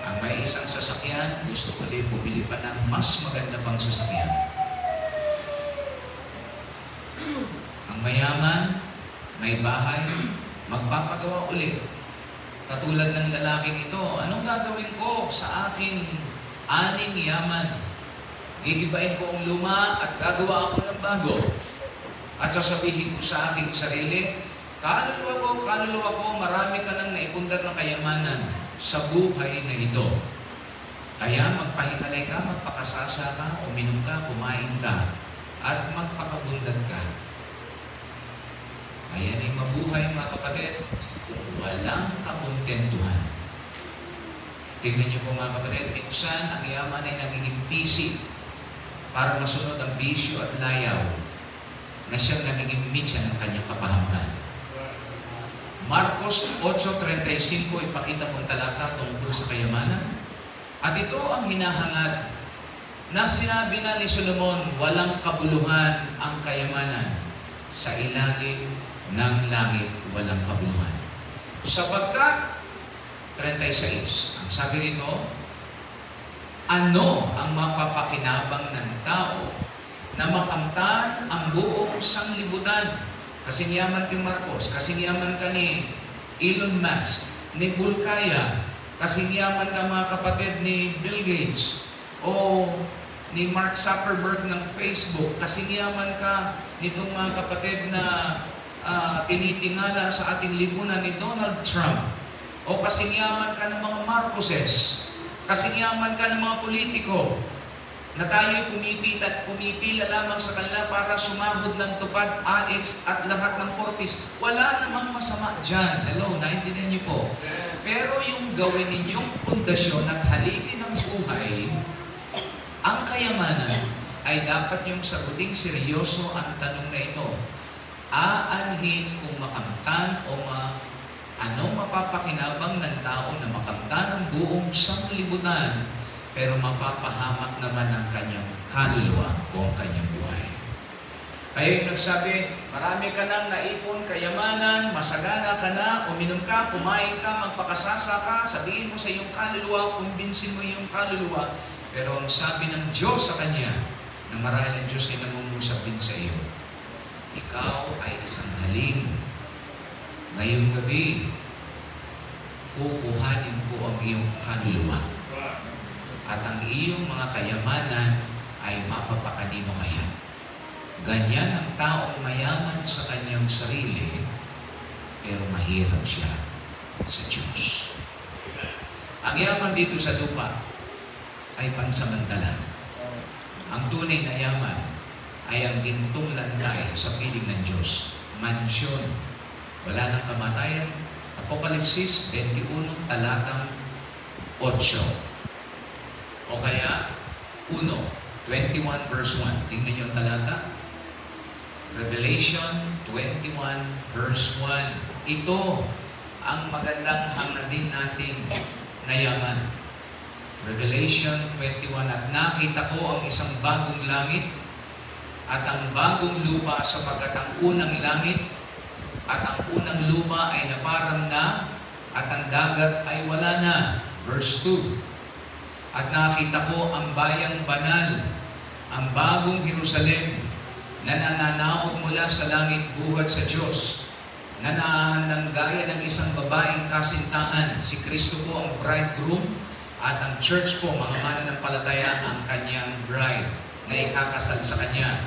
Ang may isang sasakyan, gusto ulit bumili pa ng mas maganda pang sasakyan. Ang mayaman, may bahay, magpapagawa ulit. Katulad ng lalaking ito, anong gagawin ko sa aking aning yaman? Gigibain ko ang luma at gagawa ako ng bago. At sasabihin ko sa aking sarili, kaluluwa ko, marami ka nang naipundar ng kayamanan sa buhay na ito. Kaya magpahingalay ka, magpakasasa ka, uminom ka, kumain ka, at magpakabundag ka. Ayan ay mabuhay mga kapatid kung walang kakontentuhan. Tingnan niyo po mga kapatid, minsan ang yaman ay nagiging busy para masunod ang bisyo at layaw na siyang nagiging mitya ng kanyang kapahaman. Marcos 8:35 ipakita mong talata tungkol sa kayamanan. At ito ang hinahangad na sinabi na ni Solomon, walang kabuluhan ang kayamanan. Sa ilalim ng langit, walang kabuluhan. Sapagkat, 36, ang sabi rito, ano ang mapapakinabang ng tao na makamtan ang buong sanglibutan? Kasi niyaman kay Marcos, kasi niyaman ka ni Elon Musk, ni Bulkaya, kasing yaman ka mga kapatid ni Bill Gates, o ni Mark Zuckerberg ng Facebook, kasing yaman ka nitong mga kapatid na tinitingala sa ating lipunan ni Donald Trump, o kasing yaman ka ng mga Marcoses, kasing yaman ka ng mga politiko, na tayo pumipila lamang sa kanila para sumahod ng tupad, AX at lahat ng purpose. Wala namang masama dyan. Hello, naintindihan niyo po. Pero yung gawin ninyong pundasyon at haligi ng buhay, ang kayamanan ay dapat yung saguting seryoso ang tanong na ito. Aanhin kung makamtan o anong mapapakinabang ng tao na makamtan ang buong sanglibutan, pero mapapahamak naman ang kanyang kaluluwa o ang kanyang buhay. Kaya yung nagsabi, marami ka nang naipon, kayamanan, masagana ka na, uminom ka, kumain ka, magpakasasa ka, sabihin mo sa iyong kaluluwa, kumbinsin mo iyong kaluluwa, pero ang sabi ng Diyos sa kanya, na marahil ang Diyos ay nangungusap din sa iyo, ikaw ay isang haling. Ngayong gabi, kukuhanin ko ang iyong kaluluwa. At ang iyong mga kayamanan ay mapapakanino kaya. Ganyan ang taong mayaman sa kanyang sarili, pero mahirap siya sa Diyos. Ang yaman dito sa lupa ay pansamantala. Ang tunay na yaman ay ang gintong lantay sa piling ng Diyos. Mansyon. Wala nang kamatayan. Apokalipsis 21, talatang 8. O kaya, 1, 21 verse 1. Tingnan niyo ang talata. Revelation 21 verse 1. Ito ang magandang hangadin natin na yaman. Revelation 21. At nakita ko ang isang bagong langit at ang bagong lupa, sapagkat ang unang langit at ang unang lupa ay naparang na at ang dagat ay wala na. Verse 2. At nakita ko ang bayang banal, ang bagong Jerusalem, na nananaog mula sa langit buhat sa Diyos, na naahandang gaya ng isang babaeng kasintahan. Si Kristo po ang bridegroom, at ang church po, mga mananampalataya, ang kanyang bride, na ikakasal sa kanya.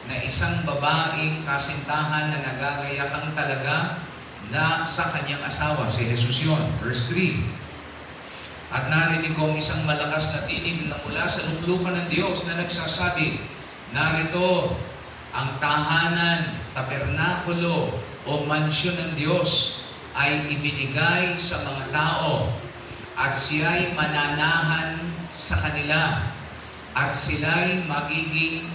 Na isang babaeng kasintahan na nagagayakang talaga na sa kanyang asawa, si Jesus yun. Verse 3. At narinig ko ang isang malakas na tinig na mula sa luklukan ng Diyos na nagsasabi, narito ang tahanan, tabernakulo o mansyon ng Diyos ay ibinigay sa mga tao, at siya'y mananahan sa kanila, at sila'y magiging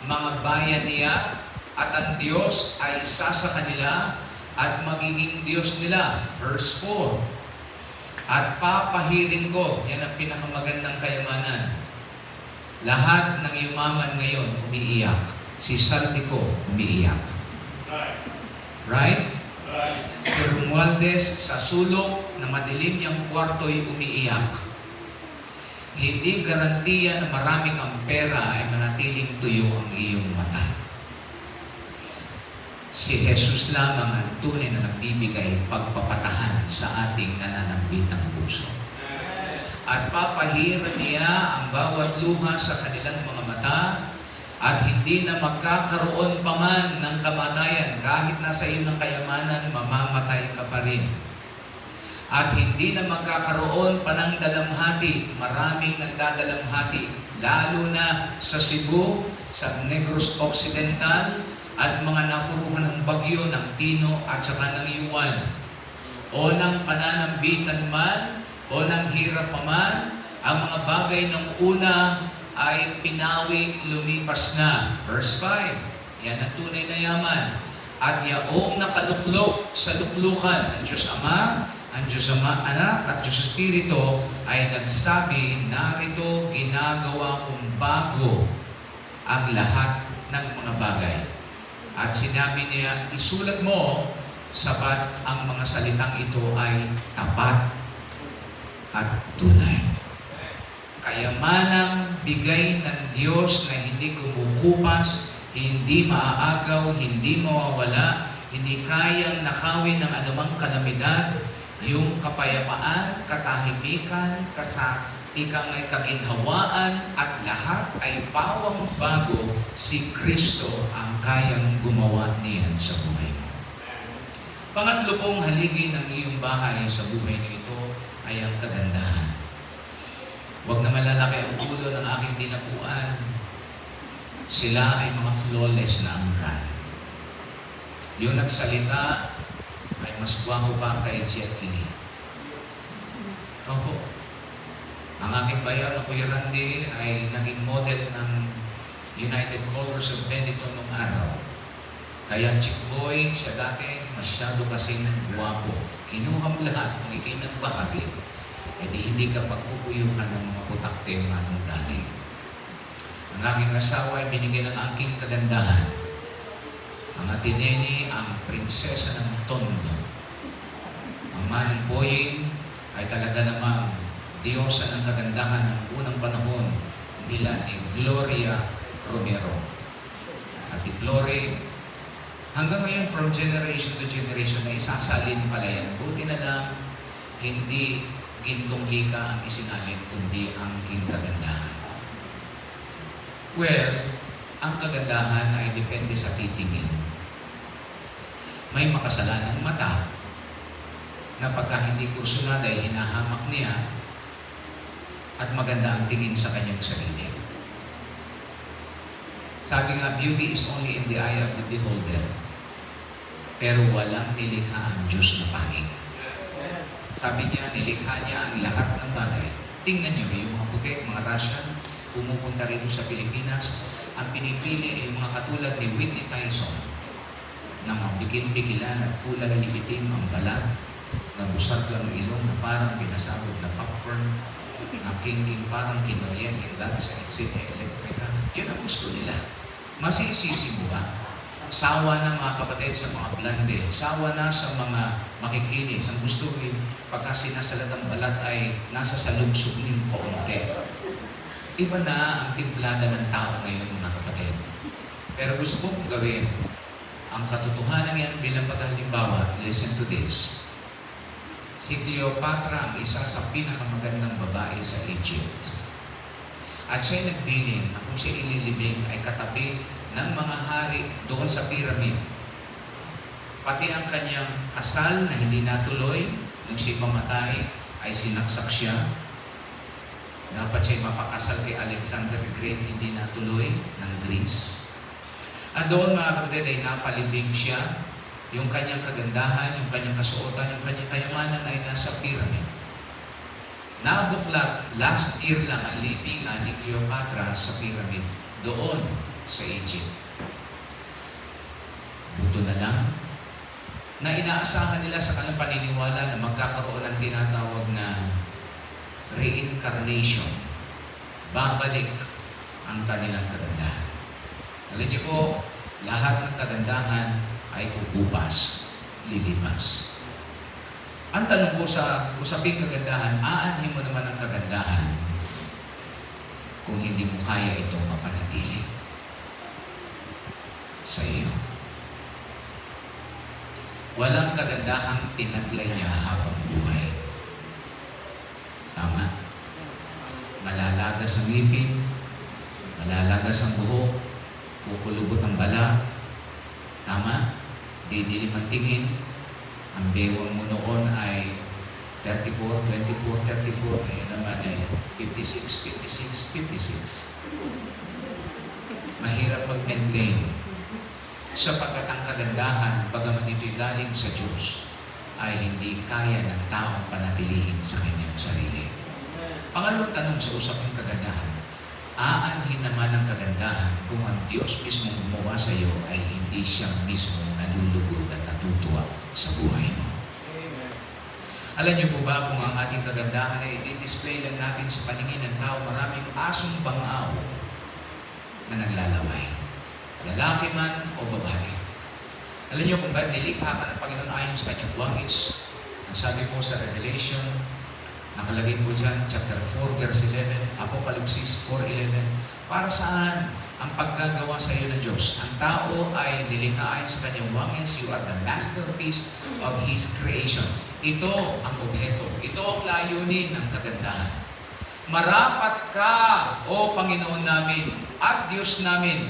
mga bayan niya, at ang Diyos ay isa sa kanila at magiging Diyos nila. Verse 4. At papahirin ko, yan ang pinakamagandang kayamanan. Lahat ng yumaman ngayon umiiyak. Si Saltico umiiyak. Right? Si Romualdez sa sulok na madilim niyang kwarto'y umiiyak. Hindi garantiya na marami kang pera ay manatiling tuyo ang iyong mata. Si Jesus lamang ang tunay na nagbibigay pagpapatahan sa ating nananambitang puso. At papahiran niya ang bawat luha sa kanilang mga mata, at hindi na magkakaroon pa man ng kamatayan. Kahit nasa iyo ng kayamanan, mamamatay ka pa rin. At hindi na magkakaroon pa ng dalamhati. Maraming nagdadalamhati, lalo na sa Cebu, sa Negros Occidental, at mga napuruhan ng bagyo ng Tino at saka ng Yuan, o ng pananambitan man, o ng hirap pa man, ang mga bagay ng una ay pinawi, lumipas na. Verse 5, yan ang tunay na yaman. At yaong nakaluklok sa luklukan, ang Diyos Ama, ang Diyos Anak, at Diyos Espiritu ay nagsabi, narito ginagawa kong bago ang lahat ng mga bagay. At sinabi niya, isulat mo, sapat ang mga salitang ito ay tapat at tunay. Kayamanang bigay ng Diyos na hindi kumukupas, hindi maaagaw, hindi mawawala, Hindi kayang nakawin ng anumang kalamidad, yung kapayapaan, katahimikan, ikangay kaginhawaan, at lahat ay pawang bago. Si Kristo ang kayang gumawa niyan sa buhay mo. Pangatlo pong haligi ng iyong bahay sa buhay nito ay ang kagandahan. Huwag na malalaki ang ulo ng aking dinapuan. Sila ay mga flawless na angkan. Yung nagsalita ay mas gwapo pa kay Jet Li. Opo. Ang aking bayan na Kuya Randy ay naging model ng United Colors of Benetton noong araw. Kaya Chick Boy, siya dati masyado kasing gwapo. Kinuha mo lahat kung ikay nagbahagi, eh di hindi ka pagpupuyukan ng mga putakte manong dali. Ang aking asawa ay binigyan ng aking kagandahan. Ang atineni, ang prinsesa ng Tondo. Ang manang Boying ay talaga namang diyosa ng kagandahan ng unang panahon nila ni Gloria Romero. At Glory, hanggang ngayon from generation to generation na isasalin pala yan. Buti na lang, hindi gintong hika ang isinalin, kundi ang aking kagandahan. Well, ang kagandahan ay depende sa titingin. May makasalanang mata na pagka hindi kursunada ay hinahamak niya at maganda ang tingin sa kanyang sarili. Sabi nga, beauty is only in the eye of the beholder. Pero walang nilikha ang Diyos na pangit. Sabi niya, nilikha niya ang lahat ng bagay. Tingnan niyo, yung mga puti, mga Russian, pumupunta rito sa Pilipinas, ang pinipili ay yung mga katulad ni Whitney Tyson, na mabigil-bigilan at kulay itim ang balat, na busag ang ilong na parang pinasabog na popcorn, na king parang kinuryente dati sa Sine Electrica. Yun ang gusto nila. Masisisi mo ba? Sawa na mga kapatid sa mga blande, sawa na sa mga makikinis. Ang gusto mo pagka sinasalat ang balat ay nasa salugsog ng kaunti. Iba na ang timplada ng tao ngayon mga kapatid. Pero gusto kong gawin ang katotohanan yan bilang paghalimbawa. Listen to this. Si Cleopatra ang isa sa pinakamagandang babae sa Egypt. At siya'y nagbiling na kung siya ililibing ay katabi ng mga hari doon sa pyramid. Pati ang kanyang kasal na hindi natuloy nung siya mamatay ay sinaksak siya. Dapat siya mapakasal kay Alexander the Great, hindi natuloy ng Greece. At doon mga kapatid ay napalibing siya. Yung kanyang kagandahan, yung kanyang kasuotan, yung kanyang kayamanan ay nasa pyramid. Nabuklat last year lang ang libingan ni Cleopatra sa pyramid doon sa Egypt. Buto na lang na inaasahan nila sa kanilang paniniwala na magkakaroon ng tinatawag na reincarnation. Babalik ang kanilang kagandahan. Alam niyo po, lahat ng kagandahan ay kukupas, lilipas. Ang tanong ko sa usaping kagandahan, aanhin mo naman ang kagandahan kung hindi mo kaya itong mapanatili sa iyo. Walang kagandahang tinaglay niya habang buhay. Tama? Malalagas ang ngipin, malalagas ang buhok, kukulubot ang balat. Tama? Didilim ang tingin. Ang bewang mo noon ay 34, 24, 34. Ngayon naman ay 56, 56, 56. Mahirap mag-maintain. Sapagkat ang kagandahan, bagaman ito'y galing sa Diyos, ay hindi kaya ng taong panatilihin sa kanyang sarili. Pangalawang tanong sa usapang kagandahan, aanhin naman ang kagandahan kung ang Diyos mismo gumawa sa iyo ay hindi siya mismo nalulugod at natutuwa sa buhay mo. Alam niyo po ba kung ang ating kagandahan ay i-display lang natin sa paningin ng tao, maraming asong bangaw na naglalaway. Lalaki man o babae. Alam niyo kung bakit nilikha ka ng Panginoon ayon sa kanyang wangis? Ang sabi po sa Revelation, nakalagay po dyan, chapter 4, verse 11, Apocalypse 4:11, para saan ang pagkagawa sa iyo ng Diyos. Ang tao ay nilikha ayon sa kanyang wangis. You are the masterpiece of His creation. Ito ang objeto. Ito ang layunin ng kagandahan. Marapat ka, O Panginoon namin at Diyos namin,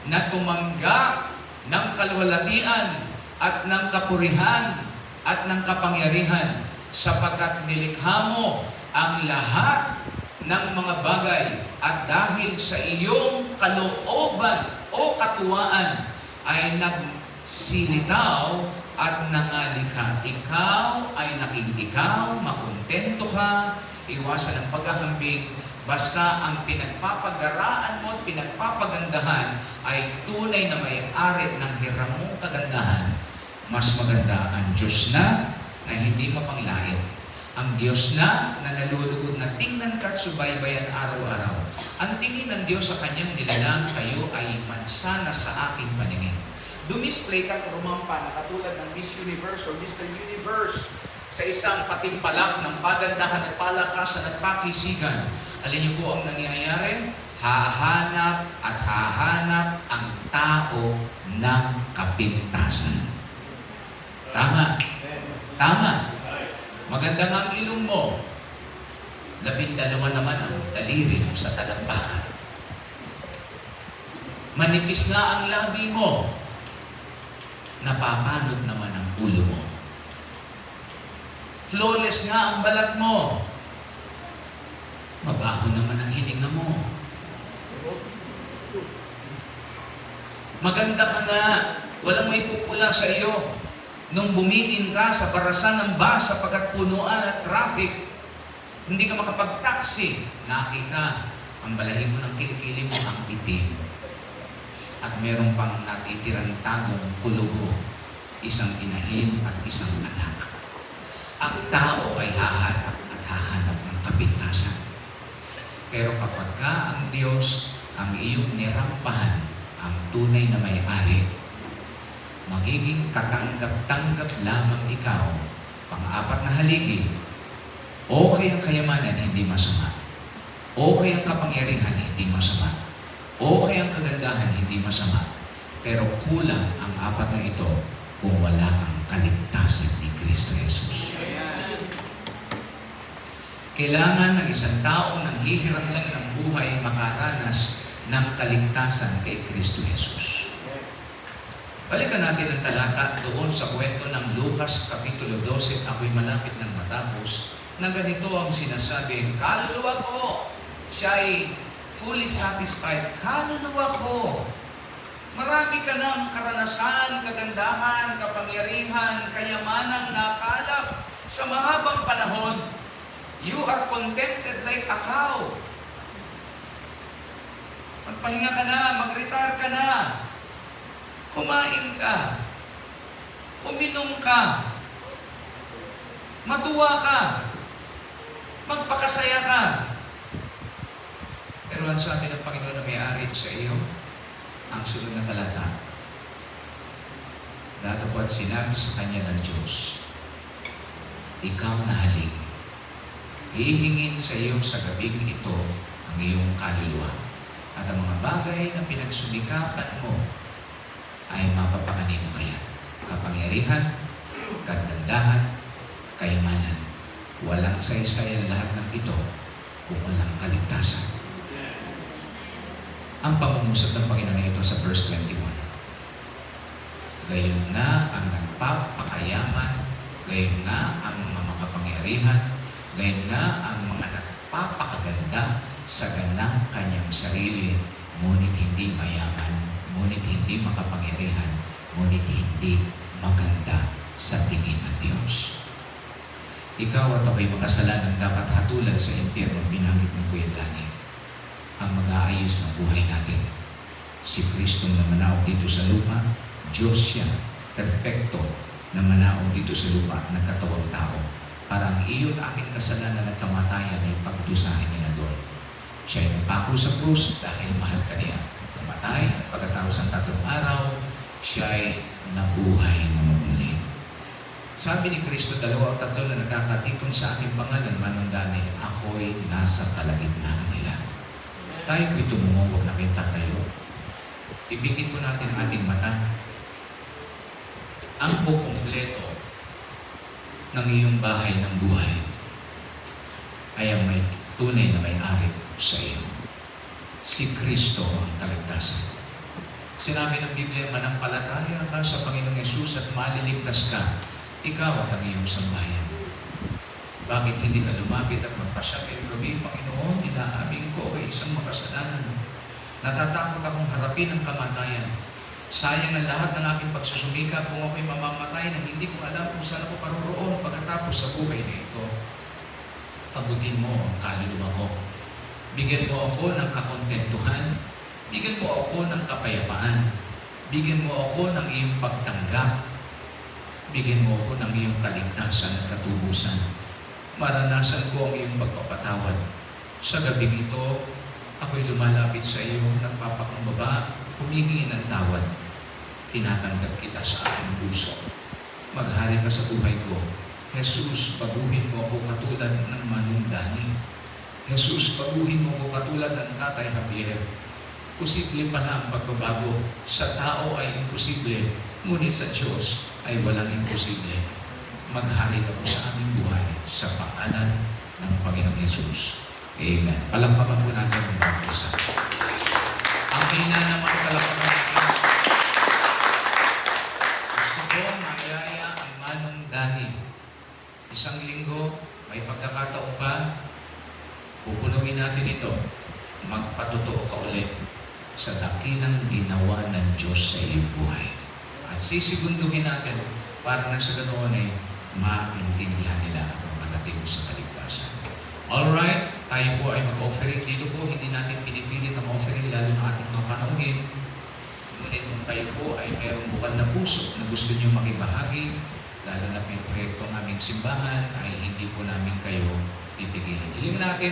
na tumanggap ng kalwalatian at ng kapurihan at ng kapangyarihan, sapagkat nilikha mo ang lahat ng mga bagay, at dahil sa iyong kalooban o katuwaan ay nagsilitaw at nangalika. Ikaw ay naging ikaw, makontento ka, iwasan ang paghahambing, basta ang pinagpapagaraan mo at pinagpapagandahan ay tunay na may-ari ng hiram mong kagandahan. Mas maganda ang Diyos na hindi mapanglait. Ang Diyos na nalulugod na tingnan ka at subaybayan araw-araw. Ang tingin ng Diyos sa kanyang nilalang, kayo ay mansana sa aking paningin. Dumisplay ka at rumampa na katulad ng Miss Universe or Mr. Universe sa isang patimpalak ng pagandahan at palakasan at pakisigan. Alin niyo po ang nangyayari? Hahanap at hahanap ang tao ng kapintasan. Tama. Tama. Maganda nga ang ilong mo. 12 naman ang daliri mo sa talampakan. Manipis nga ang labi mo. Napapanod naman ang ulo mo. Flawless nga ang balat mo. Mabaho naman ang hininga mo. Maganda ka nga. Walang may pupula sa iyo. Nung bumitin ka sa barasan ng bus sapagkat punuan at traffic, hindi ka makapag-taxi, nakita ang balahibo ng kilikili mo ang itim. At meron pang natitirang tagong kulugo, isang inahin at isang anak. Ang tao ay hahanap at hahanap ng kapintasan. Pero kapag ka ang Diyos ang iyong nirampahan, ang tunay na may-ari, magiging katanggap-tanggap lamang ikaw, pang-apat na haligi, okay ang kayamanan, hindi masama. Okay ang kapangyarihan, hindi masama. Okay ang kagandahan, hindi masama. Pero kulang ang apat na ito kung wala kang kaligtasan ni Kristo Jesus. Kailangan ng isang taong nanghihiram lang ng buhay makaranas ng kaligtasan kay Kristo Jesus. Balikan natin ang talata doon sa kwento ng Lucas Kapitulo 12. Ako'y malapit ng matapos na ganito ang sinasabi, kaluluwa ko, siya ay fully satisfied. Kaluluwa ko, marami ka ng karanasan, kagandahan, kapangyarihan, kayamanang nakalap sa mahabang panahon. You are contented like a cow. Magpahinga ka na, mag-retire ka na. Kumain ka, uminom ka, matuwa ka, magpakasaya ka. Pero ang sabi ng Panginoon na may-ari sa iyo, ang sunod na talata, datapwat sinabi sa kanya ng Diyos, ikaw na halik, hihingin sa iyo sa gabing ito ang iyong kaluluwa, at ang mga bagay na pinagsumikapan mo ay mapapakanin mo kaya. Kapangyarihan, kagandahan, kayamanan. Walang saysay ang lahat ng ito kung walang kaligtasan. Ang pangungusap ng Panginoon na ito sa verse 21. Gayon nga ang nagpapakayaman, gayon nga ang mga makapangyarihan, gayon nga ang mga nagpapakaganda sa ganang kanyang sarili, ngunit hindi mayaman, ngunit hindi makapangyarihan, ngunit hindi maganda sa tingin ng Diyos. Ikaw at ako'y makasalanang dapat hatulan sa impyerno, binanggit ng Kuya Dani. Ang mag-aayos ng buhay natin. Si Kristong namanaog dito sa lupa, Diyos siya, perpekto, namanaog dito sa lupa, nagkatawang tao. Para ang iyo't aking kasalanan at kamatayan ay pagdusahin niya doon. Siya ay napako sa krus dahil mahal ka niya. Namatay at pagkatapos ng 3 araw, siya ay nabuhay na muli. Sabi ni Kristo, 2 o 3 na nakakatipon sa aking pangalan, manundani, ako'y nasa kalagitnaan nila. Tayo ko'y tumungo, huwag na kayong tatayo. Ipikit po natin ang ating mata. Ang kukumpleto ng iyong bahay ng buhay ay ang may tunay na may-ari sa iyo. Si Kristo ang kaligtasan. Sinabi ng Biblia, manampalataya ka sa Panginoong Yesus at maliligtas ka, ikaw at ang iyong sambahayan. Bakit hindi ka lumapit at magpasya kay gabi, Panginoon, inaamin ko ay isang makasalanan. Natatakot akong harapin ang kamatayan. Sayang ang lahat ng aking pagsusumikap kung ako'y mamamatay na hindi ko alam kung saan ako paroroon pagkatapos sa buhay na ito. Pagutin mo ang kaluluwa ko. Bigyan mo ako ng kakontentuhan. Bigyan mo ako ng kapayapaan. Bigyan mo ako ng iyong pagtanggap. Bigyan mo ako ng iyong kaligtasan at katubusan. Maranasan ko ang iyong pagpapatawad. Sa gabing ito, ako'y lumalapit sa iyo, nagpapakumbaba, humingi ng tawad. Tinatanggap kita sa aking puso. Maghari ka sa buhay ko. Jesus, baguhin mo ako katulad ng Manong Dani. Jesus, baguhin mo ako katulad ng Tatay Javier. Posible pala ang pagbabago. Sa tao ay imposible, ngunit sa Diyos ay walang imposible. Maghari ka po sa aming buhay sa pangalan ng Panginoong Jesus. Amen. Palakpakan po natin ang bawat isa. Ang ina naman palakpakan natin. Gusto ko mayaya ang Manong Dani. Isang linggo, may pagkakataon pa, pupunugin natin ito. Magpatotoo ka ulit sa dakilang ginawa ng Diyos sa iyong buhay. At sisigunduhin natin para na sa ganoon ay maintindihan nila ang makarating sa kaligtasan. Alright, tayo po ay mag-offering. Dito po, hindi natin pinipilit ang offering lalo ng ating mga panauhin. Ngunit kung kayo po ay mayroong bukal na puso na gusto nyo makibahagi, lalo na may proyekto ng aming simbahan, ay hindi po namin kayo pipigilin. Hiling natin